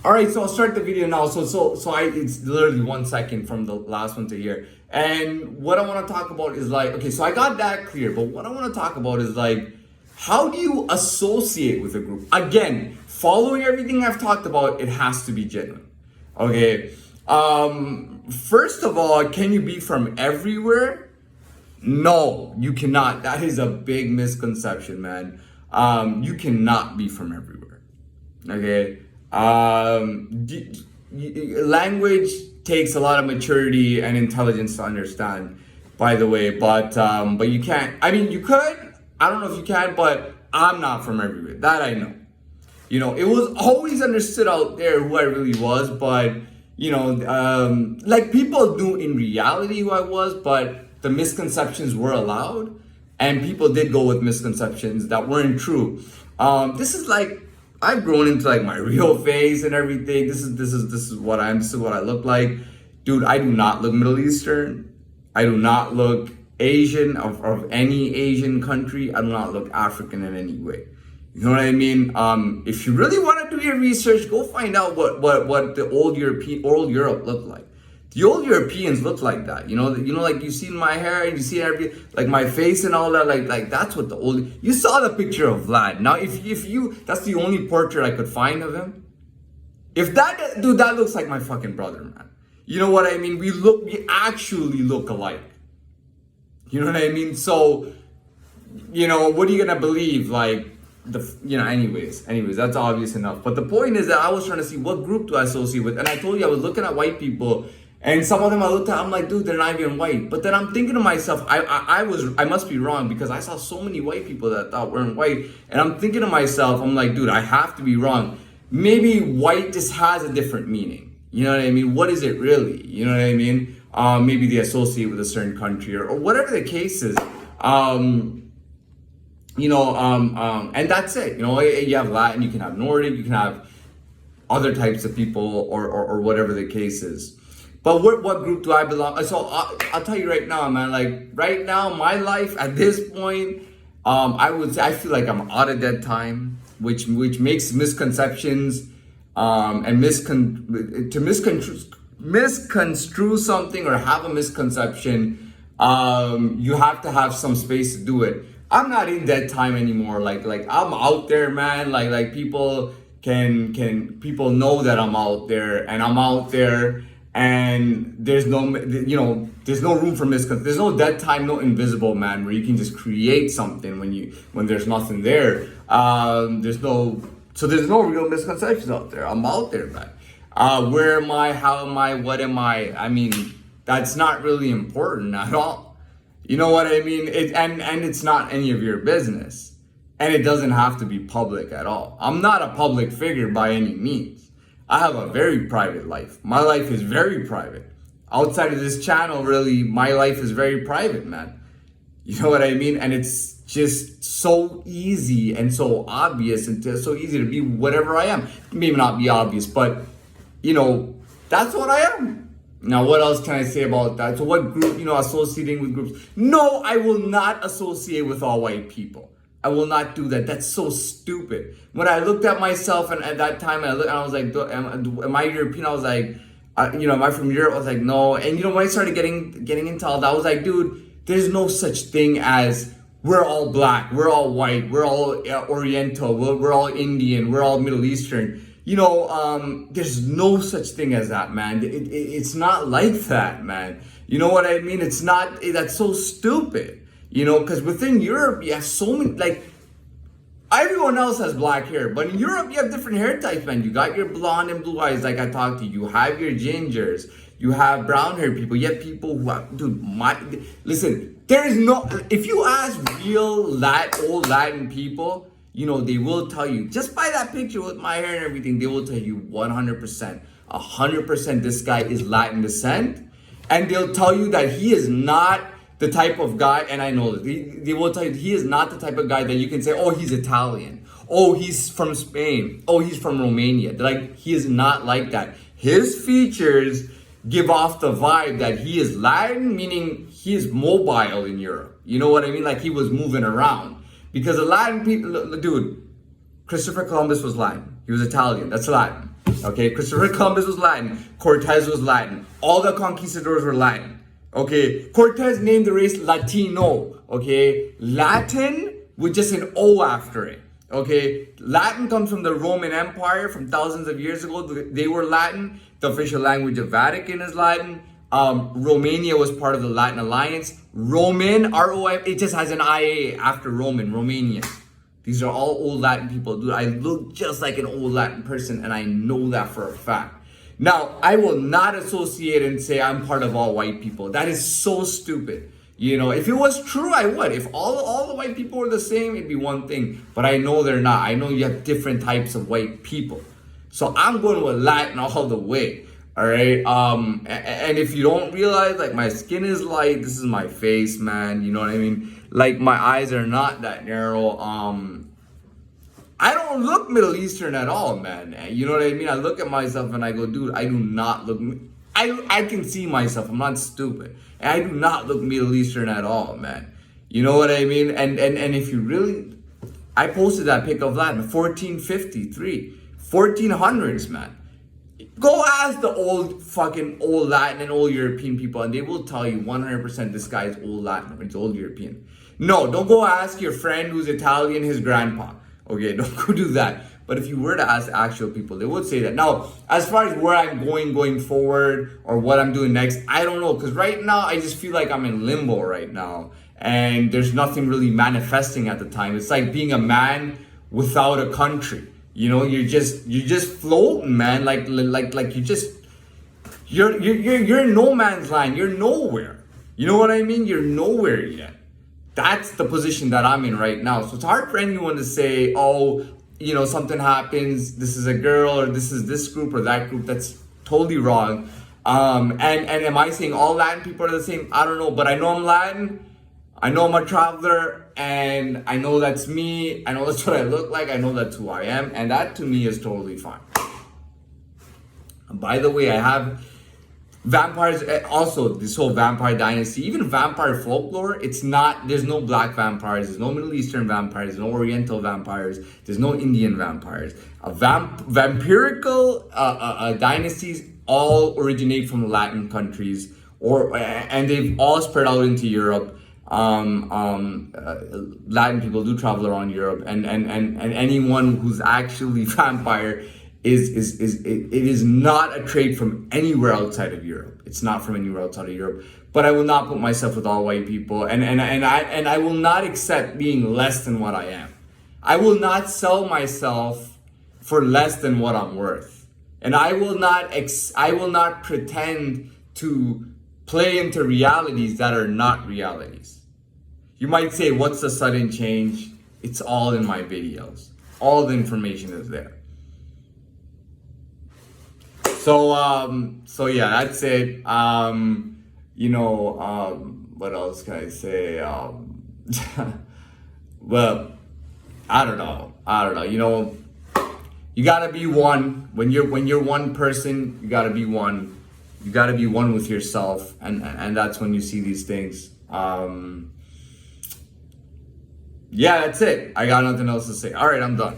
All right, so I'll start the video now. It's literally 1 second from the last one to here. And what I want to talk about is like, okay, so I got that clear, but what I want to talk about is like, how do you associate with a group? Again, following everything I've talked about, it has to be genuine. Okay. First of all, can you be from everywhere? No, you cannot. That is a big misconception, man. You cannot be from everywhere. Okay. Language takes a lot of maturity and intelligence to understand, by the way, but you can't. I mean, you could. I don't know if you can, but I'm not from everywhere. That I know. You know, it was always understood out there who I really was, but you know, like people knew in reality who I was, but the misconceptions were allowed, and people did go with misconceptions that weren't true. This is like, I've grown into like my real face and everything. This is what I am. This is what I look like, dude. I do not look Middle Eastern. I do not look Asian of any Asian country. I do not look African in any way. You know what I mean? If you really want to do your research, go find out what the old Europe looked like. The old Europeans looked like that. You know, like you see my hair and you see everything, like my face and all that. Like that's what the old. You saw the picture of Vlad. Now, if you, that's the only portrait I could find of him. If that dude, that looks like my fucking brother, man. You know what I mean? We actually look alike. You know what I mean? So, you know, what are you gonna believe? Like. Anyways, that's obvious enough. But the point is that I was trying to see what group do I associate with, and I told you I was looking at white people, and some of them I looked at, I'm like, dude, they're not even white. But then I'm thinking to myself, I must be wrong because I saw so many white people that I thought weren't white, and I'm thinking to myself, I'm like, dude, I have to be wrong. Maybe white just has a different meaning. You know what I mean? What is it really? You know what I mean? Maybe they associate with a certain country or whatever the case is. And that's it. You know, you have Latin, you can have Nordic, you can have other types of people or whatever the case is. But what group do I belong? So I'll tell you right now, man, like right now, my life at this point, I would say I feel like I'm out of dead time, which makes misconceptions and misconstrue something or have a misconception, you have to have some space to do it. I'm not in that time anymore. Like I'm out there, man. Like people people know that I'm out there, and I'm out there, and there's no room for misconception. There's no dead time, no invisible man, where you can just create something when there's nothing there. There's no real misconceptions out there. I'm out there, man. Where am I? How am I? What am I? I mean, that's not really important at all. You know what I mean? And it's not any of your business. And it doesn't have to be public at all. I'm not a public figure by any means. I have a very private life. My life is very private. Outside of this channel, really, my life is very private, man. You know what I mean? And it's just so easy and so obvious and so easy to be whatever I am. Maybe not be obvious, but, you know, that's what I am. Now, what else can I say about that? So what group, associating with groups? No, I will not associate with all white people. I will not do that. That's so stupid. When I looked at myself and at that time, I was like, am I European? I was like, am I from Europe? I was like, no. And, when I started getting into all that, I was like, dude, there's no such thing as we're all black, we're all white, we're all Oriental, we're all Indian, we're all Middle Eastern. There's no such thing as that, man. It's not like that, man. You know what I mean? It's not, that's so stupid, because within Europe, you have so many, like, everyone else has black hair, but in Europe, you have different hair types, man. You got your blonde and blue eyes, like I talked to you. You have your gingers. You have brown hair people. You have people who have, listen, there is no, if you ask real old Latin people, they will tell you, just by that picture with my hair and everything, they will tell you 100% this guy is Latin descent. And they'll tell you that he is not the type of guy, and I know this, they will tell you he is not the type of guy that you can say, oh, he's Italian. Oh, he's from Spain. Oh, he's from Romania. Like, he is not like that. His features give off the vibe that he is Latin, meaning he is mobile in Europe. You know what I mean? Like, he was moving around. Because the Latin people, dude, Christopher Columbus was Latin. He was Italian. That's Latin. Okay, Christopher Columbus was Latin. Cortez was Latin. All the conquistadors were Latin. Okay, Cortez named the race Latino. Okay, Latin with just an O after it. Okay, Latin comes from the Roman Empire from thousands of years ago. They were Latin. The official language of Vatican is Latin. Romania was part of the Latin Alliance. Roman, R-O-M, it just has an I-A after Roman, Romania. These are all old Latin people. Dude, I look just like an old Latin person, and I know that for a fact. Now, I will not associate and say I'm part of all white people. That is so stupid. You know, if it was true, I would. If all the white people were the same, it'd be one thing. But I know they're not. I know you have different types of white people. So I'm going with Latin all the way. All right. And if you don't realize, like, my skin is light. This is my face, man. You know what I mean? Like, my eyes are not that narrow. I don't look Middle Eastern at all, man. You know what I mean? I look at myself and I go, dude, I do not look. I can see myself. I'm not stupid. And I do not look Middle Eastern at all, man. You know what I mean? And if you really, I posted that pic of Latin, 1453, 1400s, man. Go ask the old Latin and old European people, and they will tell you 100% this guy is old Latin or it's old European. No, don't go ask your friend who's Italian, his grandpa. Okay, don't go do that. But if you were to ask actual people, they would say that. Now, as far as where I'm going forward or what I'm doing next, I don't know. Because right now, I just feel like I'm in limbo right now. And there's nothing really manifesting at the time. It's like being a man without a country. You know, you're just floating, man. Like you're in no man's land. You're nowhere. You know what I mean? You're nowhere yet. That's the position that I'm in right now. So it's hard for anyone to say, oh, you know, something happens, this is a girl, or this is this group or that group. That's totally wrong. And am I saying all Latin people are the same? I don't know, but I know I'm Latin. I know I'm a traveler, and I know that's me. I know that's what I look like. I know that's who I am, and that to me is totally fine. And by the way, I have vampires, also this whole vampire dynasty, even vampire folklore, it's not, there's no black vampires, there's no Middle Eastern vampires, there's no Oriental vampires, there's no Indian vampires. Vampirical dynasties all originate from Latin countries, and they've all spread out into Europe. Latin people do travel around Europe, and anyone who's actually vampire is not a trait from anywhere outside of Europe. It's not from anywhere outside of Europe. But I will not put myself with all white people, and I will not accept being less than what I am. I will not sell myself for less than what I'm worth, and I will not pretend to play into realities that are not realities. You might say, what's the sudden change? It's all in my videos. All the information is there. So yeah, that's it. You know, what else can I say? Well, I don't know. You know, you gotta be one. When you're one person, you gotta be one. You gotta be one with yourself, and that's when you see these things. Yeah, that's it. I got nothing else to say. All right, I'm done.